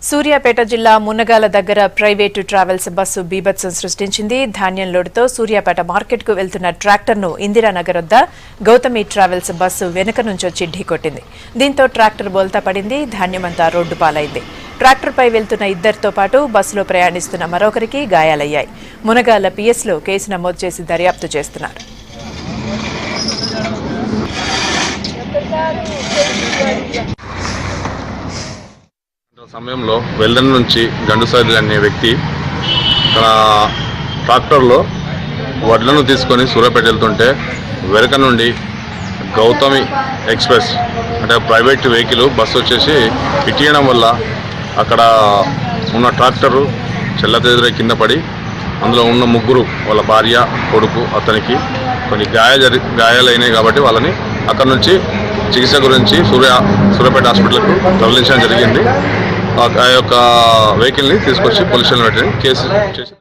సూర్యాపేట జిల్లా మున్నగాల దగ్గర private travels bus బీభత్సం సృష్టించింది. ధాన్యం లోడుతో సూర్యాపేట మార్కెట్కు వెళ్తున్న ట్రాక్టర్ను ఇందిరానగర్ వద్ద గౌతమి ట్రావెల్స్ బస్సు వెనుక నుంచొచ్చి ఢీకొట్టింది. దీంతో ట్రాక్టర్ బోల్తా పడింది. ధాన్యమంతా రోడ్డు పాలైంది. ట్రాక్టర్పై వెళ్తున్న ఇద్దరితో పాటు బస్సులో ప్రయాణిస్తున్న మరొకరికి గాయాలయ్యాయి. మునగాల పిఎస్లో కేసు నమోదు చేసి దర్యాప్తు చేస్తున్నారు. సమయంలో వెల్దన్ నుంచి గండుసారి అనే వ్యక్తి ఇక్కడ ట్రాక్టర్లో వడ్లను తీసుకొని సూర్యాపేట వెళ్తుంటే వెనక నుండి గౌతమి ఎక్స్ప్రెస్ అంటే ప్రైవేట్ వెహికల్ బస్సు వచ్చేసి ఇటీయడం వల్ల అక్కడ ఉన్న ట్రాక్టరు చెల్లతెదురై కింద పడి అందులో ఉన్న ముగ్గురు వాళ్ళ భార్య కొడుకు అతనికి కొన్ని గాయాలైనాయి. కాబట్టి వాళ్ళని అక్కడ నుంచి చికిత్స గురించి సూర్యాపేట హాస్పిటల్కు తరలించడం జరిగింది. ఆ యొక్క వెహికల్ని తీసుకొచ్చి పోలీసులను పెట్టి కేసు చేసి